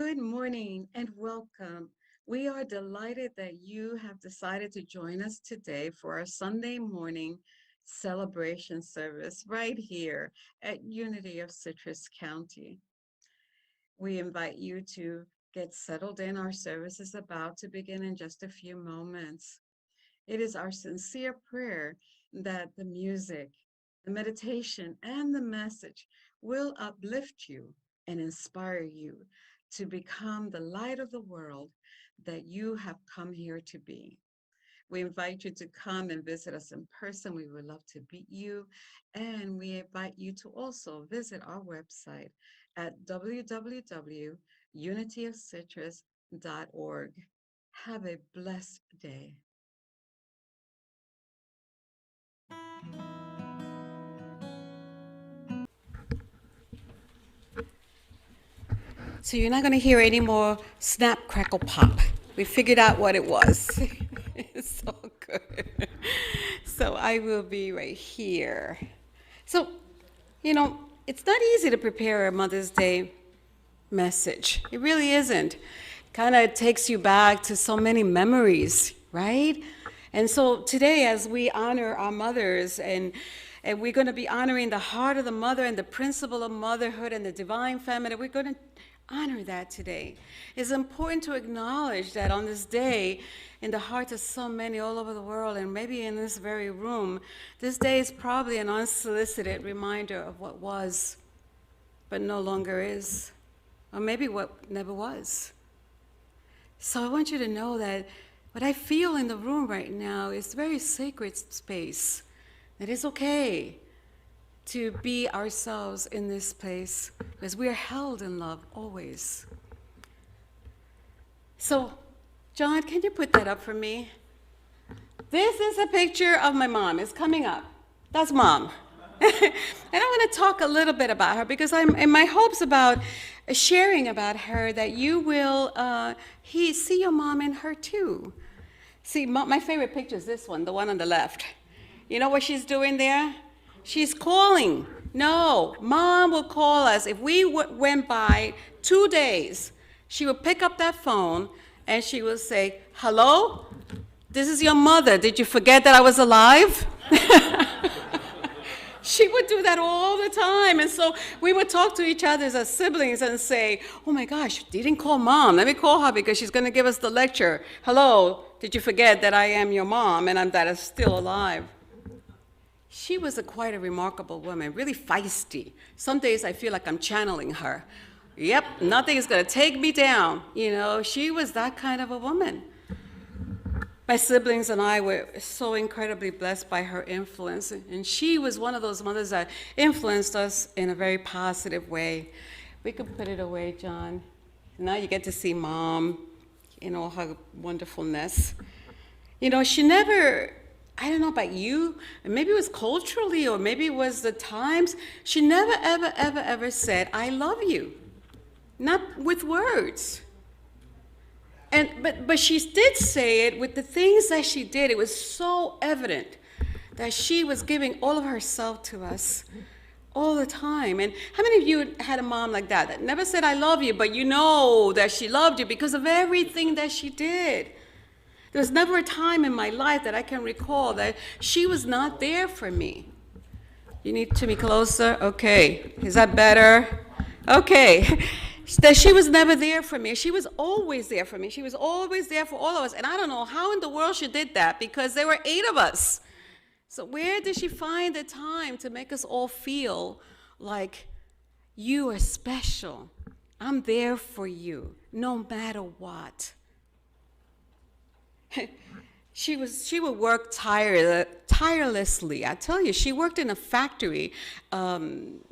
Good morning and welcome. We are delighted that you have decided to join us today for our Sunday morning celebration service right here at Unity of Citrus County. We invite you to get settled in. Our service is about to begin in just a few moments. It is our sincere prayer that the music, the meditation, and the message will uplift you and inspire you to become the light of the world that you have come here to be. We invite you to come and visit us in person. We would love to meet you. And we invite you to also visit our website at www.unityofcitrus.org. Have a blessed day. So you're not going to hear any more snap, crackle, pop. We figured out what it was. It's so good. So I will be right here. So, it's not easy to prepare a Mother's Day message. It really isn't. Kind of takes you back to so many memories, right? And so today, as we honor our mothers, and we're going to be honoring the heart of the mother and the principle of motherhood and the divine feminine, we're going to honor that today. It's important to acknowledge that on this day, in the hearts of so many all over the world, and maybe in this very room, this day is probably an unsolicited reminder of what was, but no longer is, or maybe what never was. So I want you to know that what I feel in the room right now is very sacred space, that it's okay to be ourselves in this place, because we are held in love always. So, John, can you put that up for me? This is a picture of my mom. It's coming up. That's Mom. And I want to talk a little bit about her, because I'm in my hopes about sharing about her that you will see your mom in her too. See, my favorite picture is this one, the one on the left. You know what she's doing there? She's calling. No, Mom will call us. If we went by 2 days, she would pick up that phone and she would say, "Hello, this is your mother. Did you forget that I was alive?" She would do that all the time. And so we would talk to each other as siblings and say, "Oh my gosh, you didn't call Mom. Let me call her because she's going to give us the lecture. Hello, did you forget that I am your mom and that I'm still alive?" She was quite a remarkable woman, really feisty. Some days I feel like I'm channeling her. Yep, nothing is going to take me down. She was that kind of a woman. My siblings and I were so incredibly blessed by her influence, and she was one of those mothers that influenced us in a very positive way. We could put it away, John. Now you get to see Mom in all her wonderfulness. She never, I don't know about you, maybe it was culturally or maybe it was the times, she never, ever, ever, ever said, "I love you." Not with words. But she did say it with the things that she did. It was so evident that she was giving all of herself to us all the time. And how many of you had a mom like that never said, "I love you," but you know that she loved you because of everything that she did? There was never a time in my life that I can recall that she was not there for me. You need to be closer? Okay. Is that better? Okay. That she was never there for me. She was always there for me. She was always there for all of us. And I don't know how in the world she did that, because there were 8 of us. So where did she find the time to make us all feel like you are special? I'm there for you, no matter what. She would work tirelessly. I tell you, she worked in a factory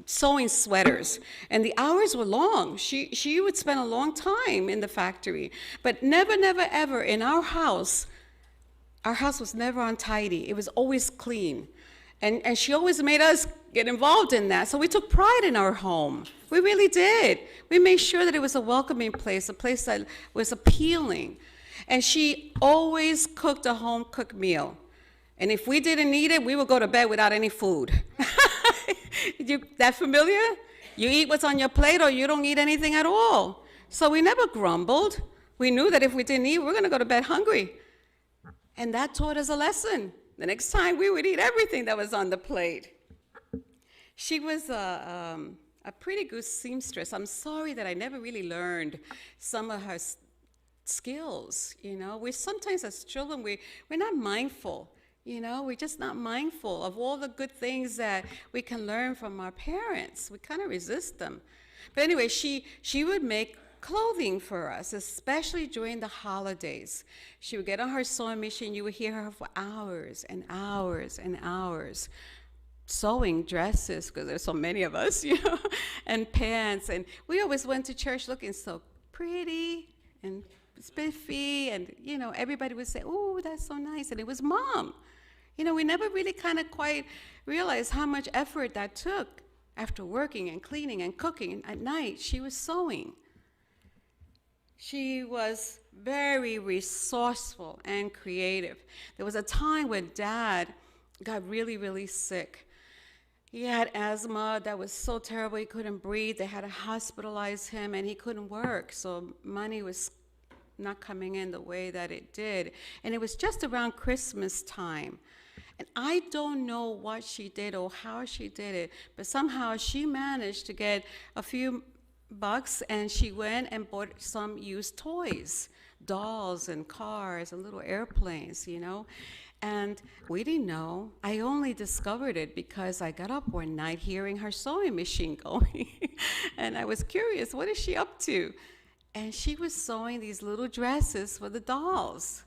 sewing sweaters, and the hours were long. She would spend a long time in the factory, but never, never, ever in our house was never untidy. It was always clean, and she always made us get involved in that. So we took pride in our home. We really did. We made sure that it was a welcoming place, a place that was appealing. And she always cooked a home-cooked meal. And if we didn't eat it, we would go to bed without any food. That familiar? You eat what's on your plate or you don't eat anything at all. So we never grumbled. We knew that if we didn't eat, we were going to go to bed hungry. And that taught us a lesson. The next time we would eat everything that was on the plate. She was a pretty good seamstress. I'm sorry that I never really learned some of her skills. We sometimes as children, we're not mindful. We're just not mindful of all the good things that we can learn from our parents. We kind of resist them. But anyway, she would make clothing for us, especially during the holidays. She would get on her sewing machine. You would hear her for hours and hours and hours sewing dresses, because there's so many of us, and pants. And we always went to church looking so pretty and spiffy, and everybody would say, "Oh, that's so nice," and it was Mom. We never really kind of quite realized how much effort that took. After working and cleaning and cooking at night, she was sewing. She was very resourceful and creative. There was a time when Dad got really, really sick. He had asthma that was so terrible he couldn't breathe. They had to hospitalize him, and he couldn't work, so money was not coming in the way that it did. And it was just around Christmas time. And I don't know what she did or how she did it, but somehow she managed to get a few bucks, and she went and bought some used toys, dolls and cars and little airplanes, And we didn't know. I only discovered it because I got up one night hearing her sewing machine going. And I was curious, what is she up to? And she was sewing these little dresses for the dolls.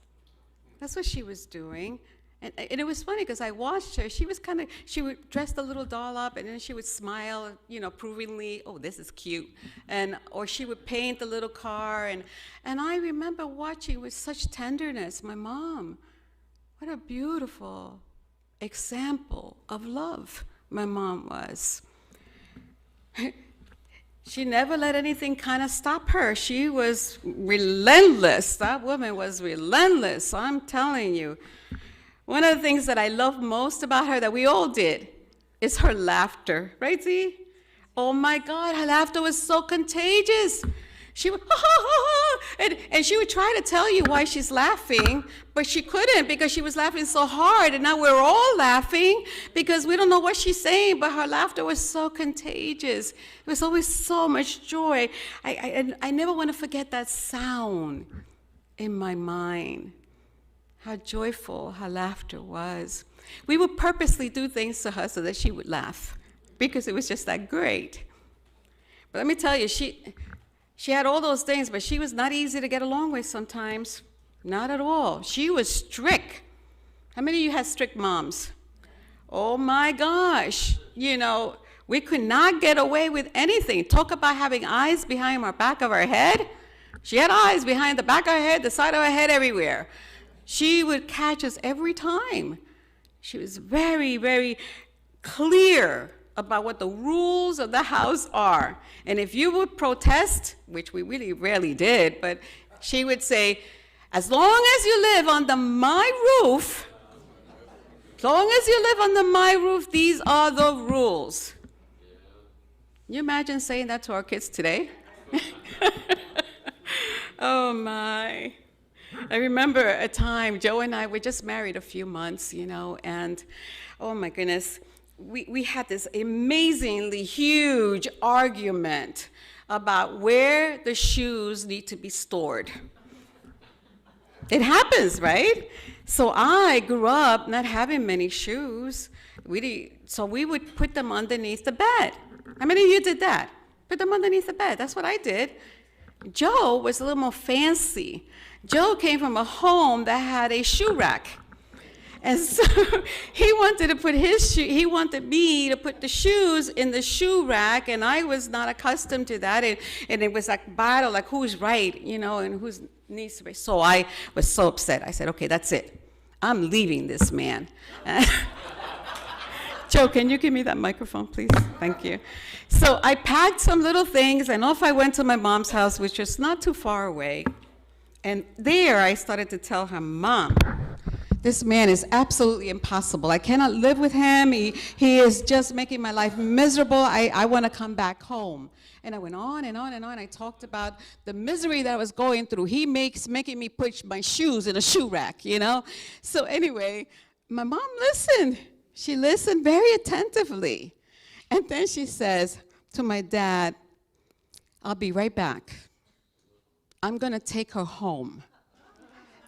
That's what she was doing. And it was funny because I watched her. She would dress the little doll up, and then she would smile, approvingly, "Oh, this is cute." Or she would paint the little car. And I remember watching with such tenderness. My mom, what a beautiful example of love my mom was. She never let anything kind of stop her. She was relentless. That woman was relentless, I'm telling you. One of the things that I love most about her, that we all did, is her laughter. Right, Z? Oh my God, her laughter was so contagious. She would, ha, ha, ha, ha. And she would try to tell you why she's laughing, but she couldn't because she was laughing so hard. And now we're all laughing because we don't know what she's saying, but her laughter was so contagious. It was always so much joy. I never want to forget that sound in my mind, how joyful her laughter was. We would purposely do things to her so that she would laugh because it was just that great. But let me tell you, she had all those things, but she was not easy to get along with sometimes. Not at all. She was strict. How many of you had strict moms? Oh my gosh. We could not get away with anything. Talk about having eyes behind our back of our head. She had eyes behind the back of her head, the side of her head, everywhere. She would catch us every time. She was very, very clear about what the rules of the house are. And if you would protest, which we really rarely did, but she would say, as long as you live under my roof, these are the rules. Can you imagine saying that to our kids today? Oh my. I remember a time, Joe and I were just married a few months, and oh my goodness, we had this amazingly huge argument about where the shoes need to be stored. It happens, right? So I grew up not having many shoes. So we would put them underneath the bed. How many of you did that? Put them underneath the bed. That's what I did. Joe was a little more fancy. Joe came from a home that had a shoe rack. And so he wanted me to put the shoes in the shoe rack, and I was not accustomed to that. And it was like battle, like who's right, and who's needs to be. So I was so upset. I said, okay, that's it. I'm leaving this man. Joe, can you give me that microphone, please? Thank you. So I packed some little things, and off I went to my mom's house, which was not too far away. And there I started to tell her, Mom, This man is absolutely impossible. I cannot live with him. He is just making my life miserable. I want to come back home. And I went on and on and on. I talked about the misery that I was going through. He making me put my shoes in a shoe rack, you know? So anyway, my mom listened. She listened very attentively. And then she says to my dad, I'll be right back. I'm going to take her home.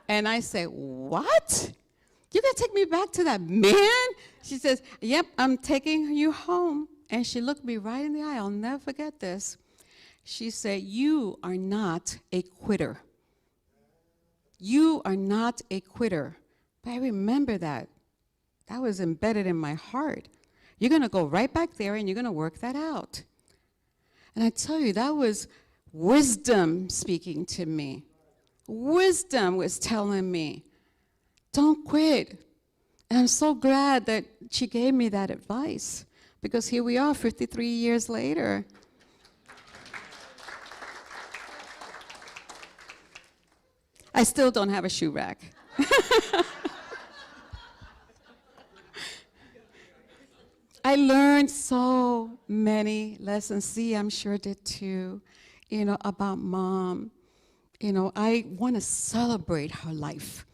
And I say, what? You're going to take me back to that man? She says, yep, I'm taking you home. And she looked me right in the eye. I'll never forget this. She said, you are not a quitter. You are not a quitter. But I remember that. That was embedded in my heart. You're going to go right back there and you're going to work that out. And I tell you, that was wisdom speaking to me. Wisdom was telling me, don't quit. And I'm so glad that she gave me that advice, because here we are 53 years later. I still don't have a shoe rack. I learned so many lessons. See, I'm sure did too, about Mom. I want to celebrate her life.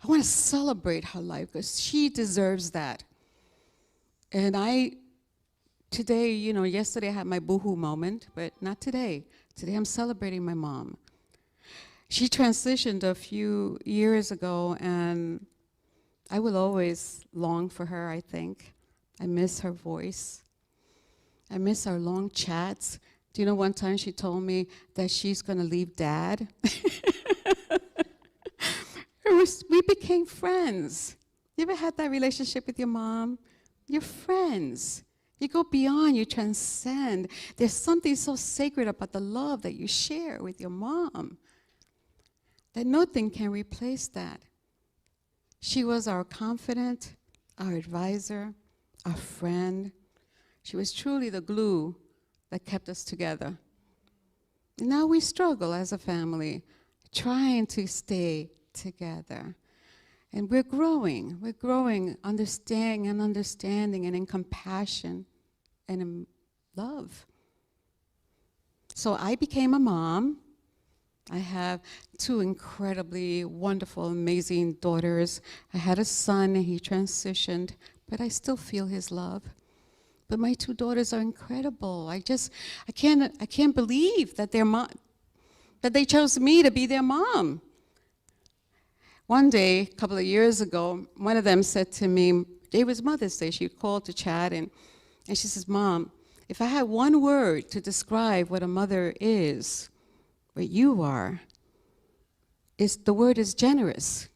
I want to celebrate her life because she deserves that. And today, yesterday I had my boohoo moment, but not today. Today I'm celebrating my mom. She transitioned a few years ago, and I will always long for her, I think. I miss her voice. I miss our long chats. Do you know one time she told me that she's going to leave Dad? We became friends. You ever had that relationship with your mom? You're friends. You go beyond, you transcend. There's something so sacred about the love that you share with your mom that nothing can replace that. She was our confidant, our advisor, our friend. She was truly the glue that kept us together. And now we struggle as a family, trying to stay together. And we're growing, understanding and in compassion and in love. So I became a mom. I have two incredibly wonderful, amazing daughters. I had a son, and he transitioned, but I still feel his love. But my two daughters are incredible. I can't believe that that they chose me to be their mom. One day, a couple of years ago, one of them said to me, it was Mother's Day, she called to chat, and she says, Mom, if I had one word to describe what a mother is, what you are, the word is generous.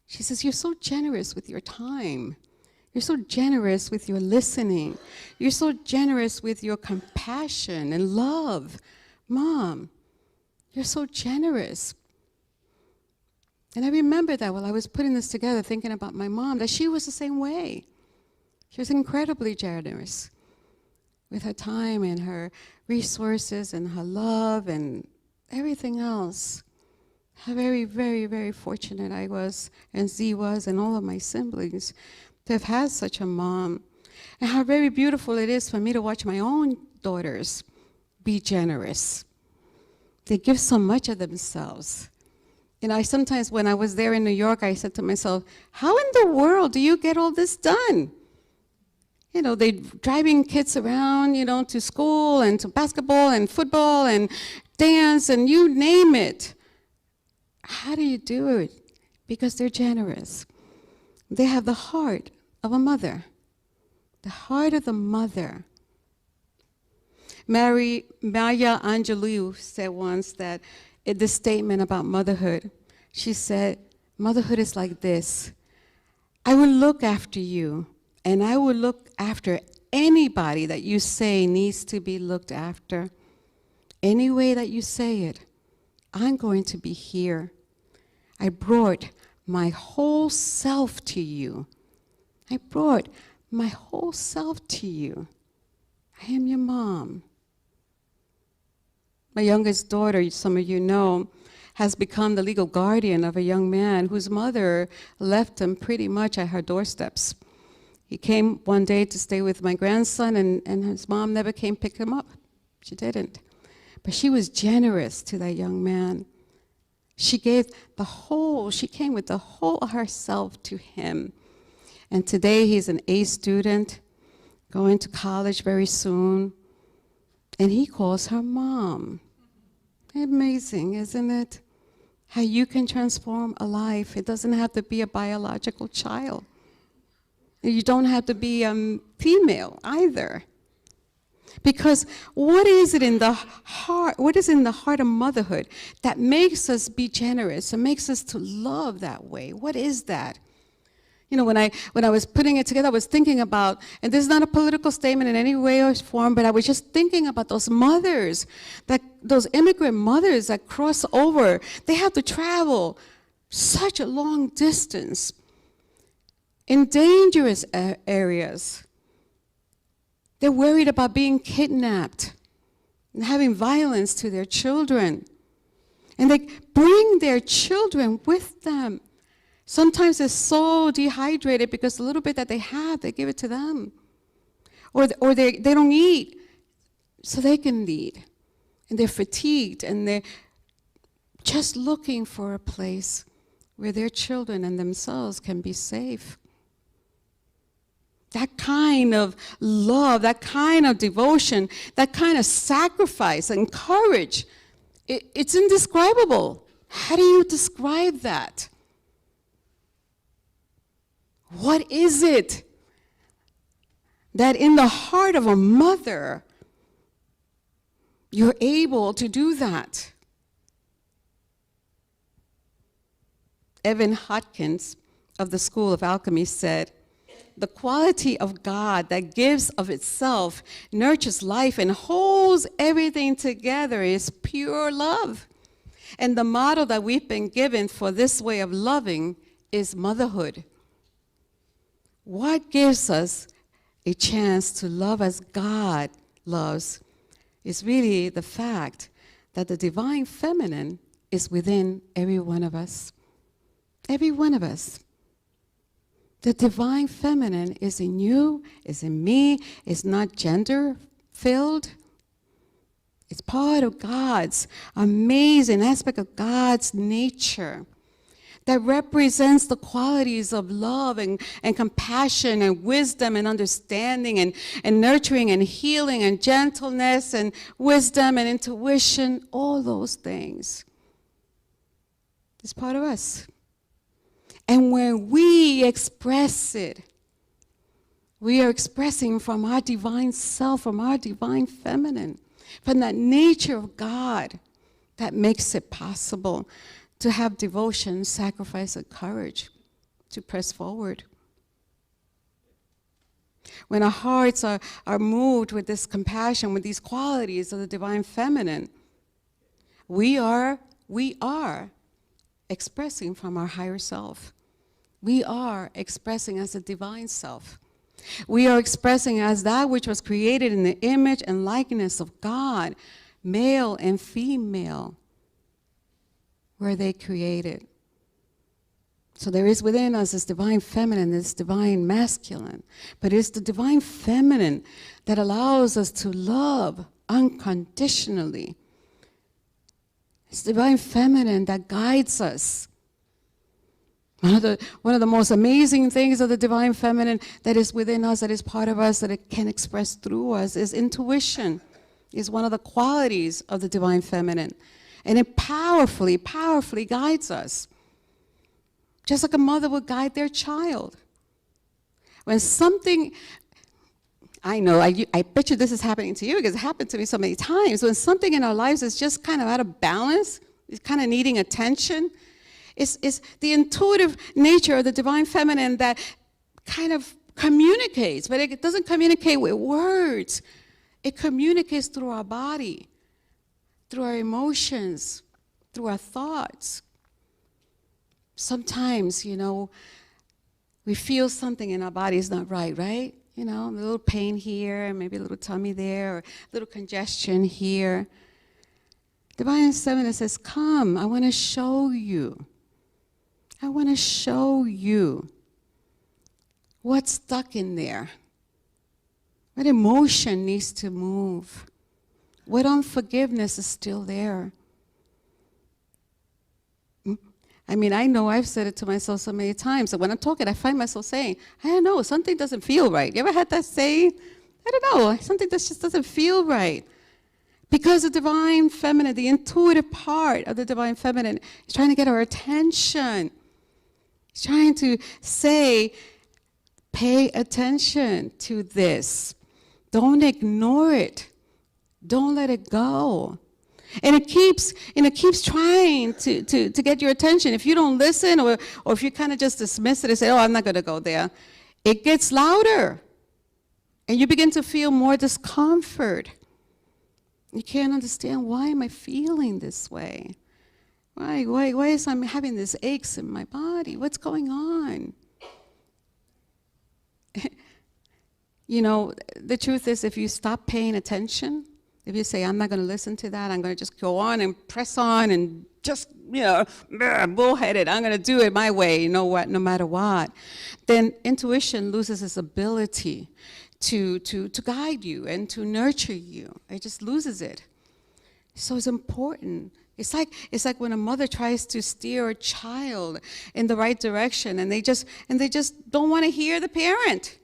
She says, you're so generous with your time. You're so generous with your listening. You're so generous with your compassion and love. Mom, you're so generous. And I remember that while I was putting this together, thinking about my mom, that she was the same way. She was incredibly generous with her time and her resources and her love and everything else. How very, very, very fortunate I was, and Z was, and all of my siblings to have had such a mom. And how very beautiful it is for me to watch my own daughters be generous. They give so much of themselves. I sometimes, when I was there in New York, I said to myself, how in the world do you get all this done? They driving kids around, to school and to basketball and football and dance and you name it. How do you do it? Because they're generous. They have the heart of a mother. The heart of the mother. Maya Angelou said once that this statement about motherhood, she said, motherhood is like this. I will look after you, and I will look after anybody that you say needs to be looked after. Any way that you say it, I'm going to be here. I brought my whole self to you. I brought my whole self to you. I am your mom. My youngest daughter, some of you know, has become the legal guardian of a young man whose mother left him pretty much at her doorsteps. He came one day to stay with my grandson, and his mom never came pick him up. She didn't. But she was generous to that young man. She came with the whole of herself to him. And today he's an A student, going to college very soon, and he calls her mom. Amazing, isn't it? How you can transform a life. It doesn't have to be a biological child. You don't have to be female either. Because what is in the heart of motherhood that makes us be generous and makes us to love that way? What is that? You know, when I was putting it together, I was thinking about, and this is not a political statement in any way or form, but I was just thinking about those mothers, those immigrant mothers that cross over. They have to travel such a long distance in dangerous areas. They're worried about being kidnapped and having violence to their children. And they bring their children with them. Sometimes they're so dehydrated because the little bit that they have, they give it to them. Or they don't eat so they can lead. And they're fatigued, and they're just looking for a place where their children and themselves can be safe. That kind of love, that kind of devotion, that kind of sacrifice and courage, it's indescribable. How do you describe that? What is it that in the heart of a mother, you're able to do that? Evan Hodkins of the School of Alchemy said, "The quality of God that gives of itself, nurtures life, and holds everything together is pure love. And the model that we've been given for this way of loving is motherhood." What gives us a chance to love as God loves is really the fact that the divine feminine is within every one of us. Every one of us. The divine feminine is in you, is in me, is not gender-filled. It's part of God's amazing aspect of God's nature that represents the qualities of love and compassion and wisdom and understanding and nurturing and healing and gentleness and wisdom and intuition, all those things. It's part of us. And when we express it, we are expressing from our divine self, from our divine feminine, from that nature of God that makes it possible to have devotion, sacrifice, and courage to press forward. When our hearts are moved with this compassion, with these qualities of the divine feminine, we are expressing from our higher self. We are expressing as a divine self. We are expressing as that which was created in the image and likeness of God, male and female, were they created. So there is within us this divine feminine, this divine masculine, but it's the divine feminine that allows us to love unconditionally. It's the divine feminine that guides us. One of the most amazing things of the divine feminine that is within us, that is part of us, that it can express through us, is intuition. Is one of the qualities of the divine feminine. And it powerfully, powerfully guides us. Just like a mother would guide their child. When something, I know, I bet you this is happening to you because it happened to me so many times. When something in our lives is just kind of out of balance, it's kind of needing attention, it's the intuitive nature of the divine feminine that kind of communicates, but it doesn't communicate with words. It communicates through our body, through our emotions, through our thoughts. Sometimes, we feel something in our body is not right? A little pain here, maybe a little tummy there, or a little congestion here. Divine Feminine says, come, I want to show you. I want to show you what's stuck in there. What emotion needs to move? What unforgiveness is still there? I mean, I know I've said it to myself so many times that when I'm talking, I find myself saying, I don't know, something doesn't feel right. You ever had that saying? I don't know, something that just doesn't feel right. Because the Divine Feminine, the intuitive part of the Divine Feminine, is trying to get our attention. It's trying to say, pay attention to this. Don't ignore it. Don't let it go. And it keeps trying to get your attention. If you don't listen, or if you kind of just dismiss it and say, oh, I'm not going to go there, it gets louder. And you begin to feel more discomfort. You can't understand, why am I feeling this way? Why is I'm having these aches in my body? What's going on? You know, the truth is, if you stop paying attention, if you say, I'm not going to listen to that, I'm going to just go on and press on and just, bullheaded, I'm going to do it my way, you know what, no matter what, then intuition loses its ability to guide you and to nurture you. It just loses it. So it's important. It's like when a mother tries to steer a child in the right direction, and they just don't want to hear the parent.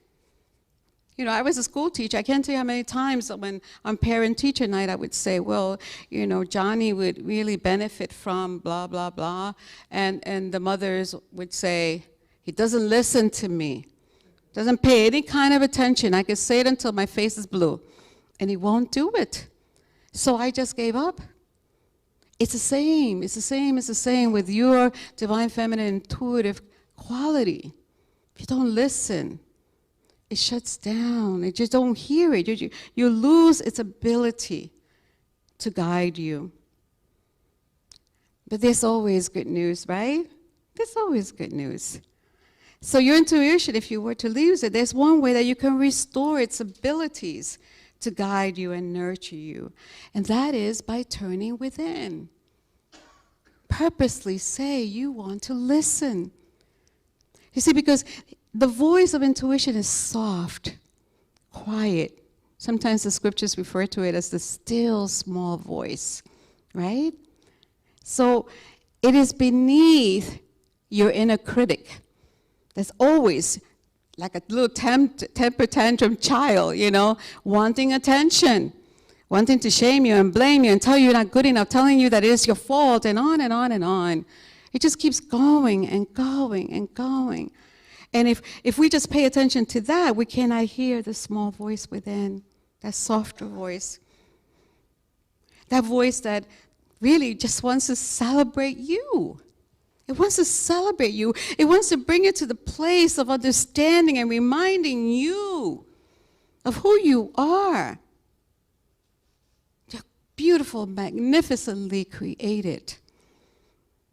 You know, I was a school teacher. I can't tell you how many times when on parent-teacher night I would say, well, you know, Johnny would really benefit from blah, blah, blah. And the mothers would say, he doesn't listen to me. Doesn't pay any kind of attention. I could say it until my face is blue. And he won't do it. So I just gave up. It's the same. It's the same with your Divine Feminine intuitive quality. If you don't listen, it shuts down. You just don't hear it. You lose its ability to guide you. But there's always good news, right? There's always good news. So your intuition, if you were to lose it, there's one way that you can restore its abilities to guide you and nurture you. And that is by turning within. Purposely say you want to listen. You see, because the voice of intuition is soft, quiet. Sometimes the scriptures refer to it as the still small voice, right? So it is beneath your inner critic. That's always like a little temper tantrum child, you know, wanting attention, wanting to shame you and blame you and tell you you're not good enough, telling you that it is your fault, and on and on and on. It just keeps going and going and going. And if we just pay attention to that, we cannot hear the small voice within, that softer voice. That voice that really just wants to celebrate you. It wants to celebrate you. It wants to bring you to the place of understanding and reminding you of who you are. You're beautiful, magnificently created,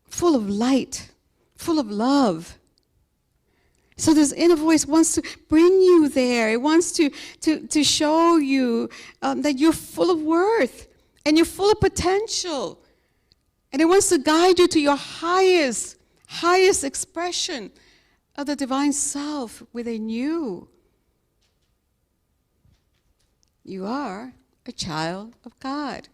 full of light, full of love. So this inner voice wants to bring you there. It wants to show you that you're full of worth and you're full of potential. And it wants to guide you to your highest expression of the divine self within you. You are a child of God.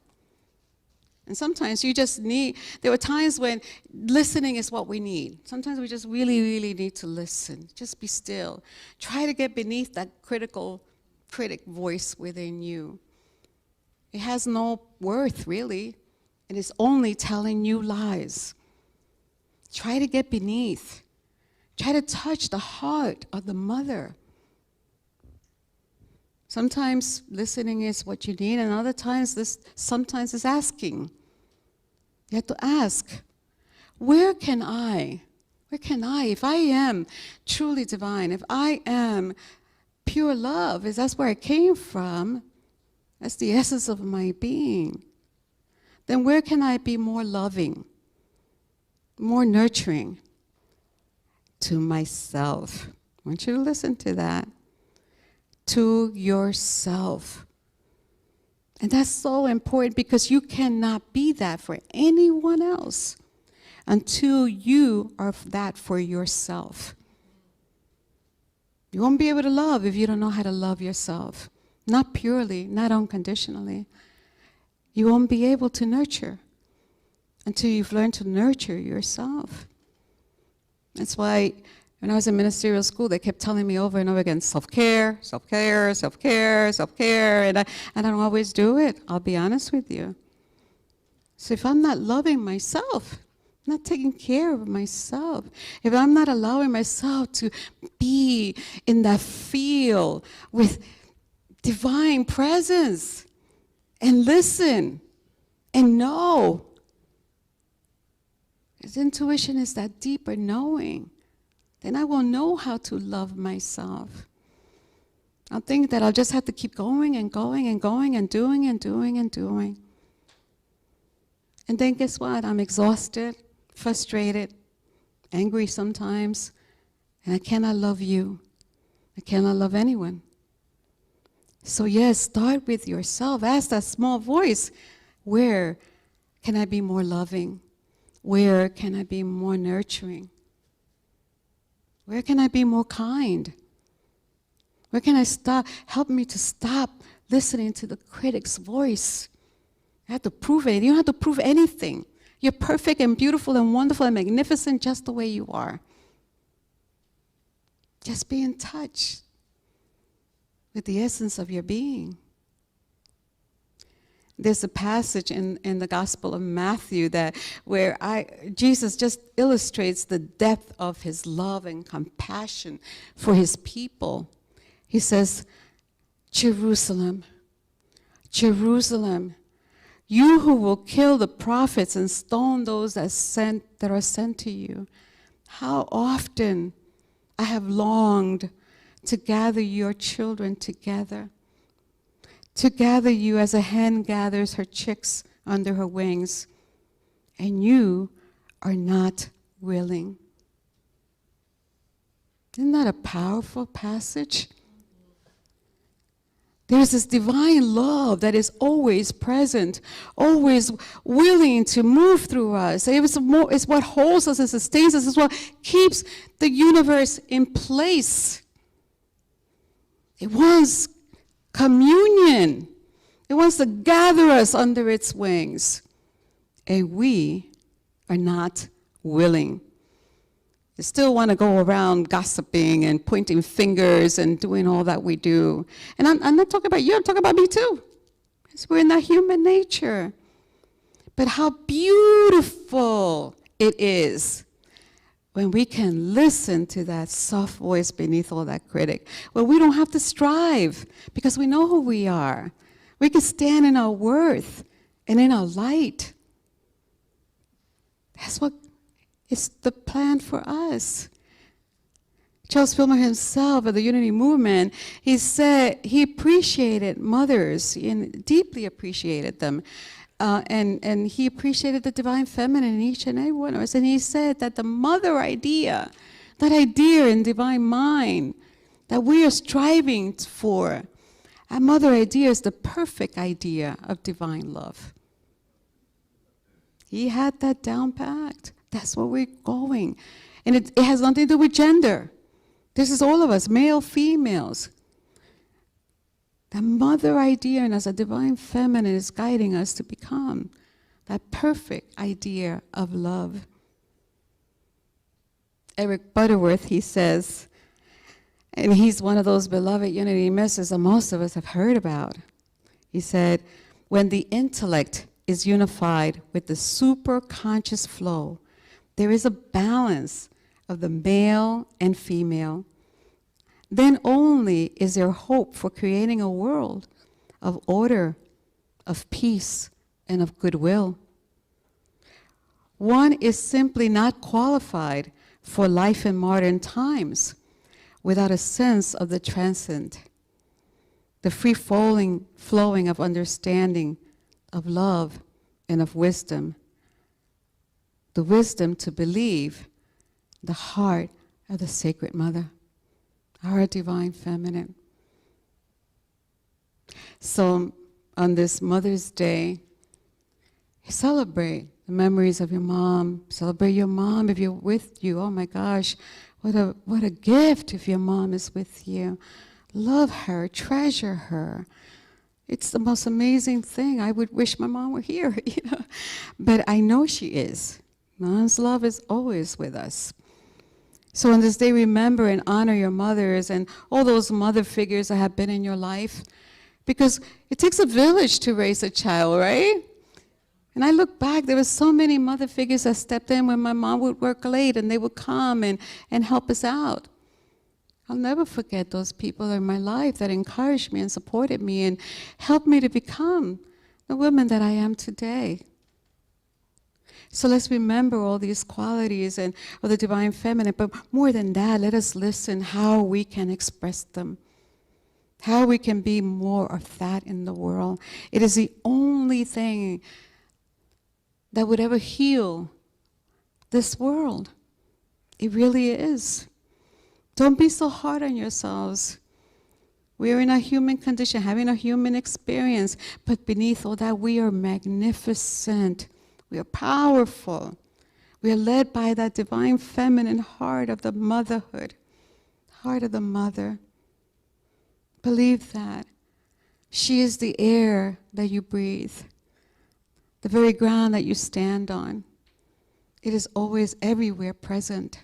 And sometimes you just there are times when listening is what we need. Sometimes we just really, really need to listen. Just be still. Try to get beneath that critic voice within you. It has no worth, really. It is only telling you lies. Try to get beneath. Try to touch the heart of the mother. Sometimes listening is what you need, and other times sometimes it's asking. You have to ask, where can I, if I am truly divine, if I am pure love, if that's where I came from, that's the essence of my being, then where can I be more loving, more nurturing to myself? I want you to listen to that. To yourself. And that's so important because you cannot be that for anyone else until you are that for yourself. You won't be able to love if you don't know how to love yourself. Not purely, not unconditionally. You won't be able to nurture until you've learned to nurture yourself. That's why when I was in ministerial school, they kept telling me over and over again, self-care, self-care, self-care, self-care, and I don't always do it, I'll be honest with you. So if I'm not loving myself, not taking care of myself, if I'm not allowing myself to be in that feel with divine presence and listen and know, because intuition is that deeper knowing, then I will know how to love myself. I'll think that I'll just have to keep going and going and going and doing and doing and doing. And then guess what? I'm exhausted, frustrated, angry sometimes, and I cannot love you. I cannot love anyone. So yes, start with yourself. Ask that small voice, where can I be more loving? Where can I be more nurturing? Where can I be more kind? Where can I help me to stop listening to the critic's voice? I have to prove it. You don't have to prove anything. You're perfect and beautiful and wonderful and magnificent just the way you are. Just be in touch with the essence of your being. There's a passage in the Gospel of Matthew where Jesus just illustrates the depth of his love and compassion for his people. He says, Jerusalem, Jerusalem, you who will kill the prophets and stone those that are sent to you, how often I have longed to gather your children together, to gather you as a hen gathers her chicks under her wings, and you are not willing. Isn't that a powerful passage? There's this divine love that is always present, always willing to move through us. It's what holds us and sustains us. It's what keeps the universe in place. It wants communion. It wants to gather us under its wings. And we are not willing. You still want to go around gossiping and pointing fingers and doing all that we do. And I'm not talking about you, I'm talking about me too. Because we're in that human nature. But how beautiful it is when we can listen to that soft voice beneath all that critic, where we don't have to strive because we know who we are. We can stand in our worth and in our light. That's what is the plan for us. Charles Fillmore himself of the Unity Movement, he said he appreciated mothers and deeply appreciated them. And he appreciated the divine feminine in each and every one of us. And he said that the mother idea, that idea in divine mind that we are striving for, that mother idea is the perfect idea of divine love. He had that down packed. That's where we're going. And it has nothing to do with gender. This is all of us, male, females. The mother idea and as a divine feminine is guiding us to become that perfect idea of love. Eric Butterworth, he says, and he's one of those beloved Unity ministers that most of us have heard about. He said, when the intellect is unified with the super-conscious flow, there is a balance of the male and female. Then only is there hope for creating a world of order, of peace, and of goodwill. One is simply not qualified for life in modern times without a sense of the transcendent, the free-flowing of understanding, of love, and of wisdom. The wisdom to believe the heart of the Sacred Mother, our divine feminine. So on this Mother's Day, celebrate the memories of your mom. Celebrate your mom if you're with you. Oh my gosh, what a gift if your mom is with you. Love her, treasure her. It's the most amazing thing. I would wish my mom were here, but I know she is. Mom's love is always with us. So on this day, remember and honor your mothers and all those mother figures that have been in your life, because it takes a village to raise a child, right? And I look back, there were so many mother figures that stepped in when my mom would work late, and they would come and help us out. I'll never forget those people in my life that encouraged me and supported me and helped me to become the woman that I am today. So let's remember all these qualities of the divine feminine, but more than that, let us listen how we can express them, how we can be more of that in the world. It is the only thing that would ever heal this world. It really is. Don't be so hard on yourselves. We are in a human condition, having a human experience, but beneath all that, we are magnificent. We are powerful. We are led by that divine feminine heart of the motherhood, heart of the mother. Believe that. She is the air that you breathe, the very ground that you stand on. It is always everywhere present.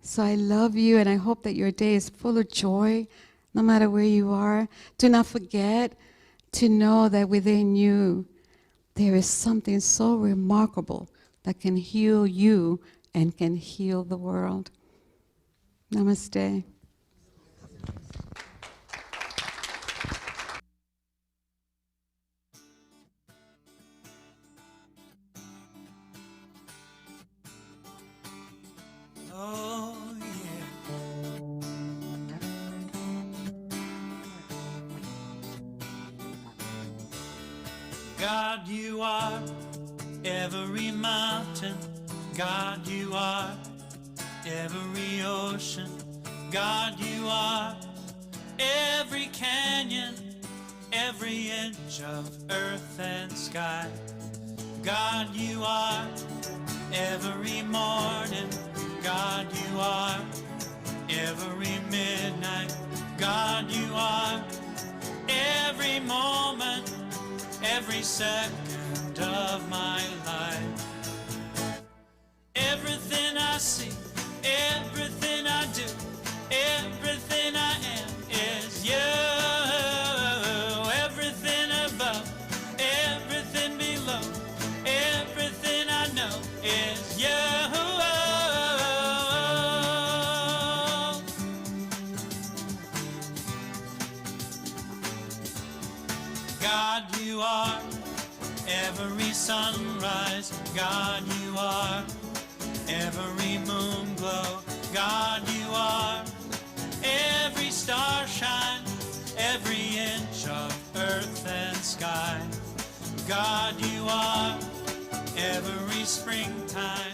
So I love you, and I hope that your day is full of joy, no matter where you are. Do not forget to know that within you, there is something so remarkable that can heal you and can heal the world. Namaste. Oh, yeah. God, you are every mountain. God, you are every ocean. God, you are every canyon, every inch of earth and sky. God, you are every morning. God, you are every midnight. God, you are every moment, every second of my life. Everything I see, everything I do, everything I am is you. Everything above, everything below, everything I know is you. God, you are every sunrise. God, you are every moon glow. God, you are every star shine, every inch of earth and sky. God, you are every springtime.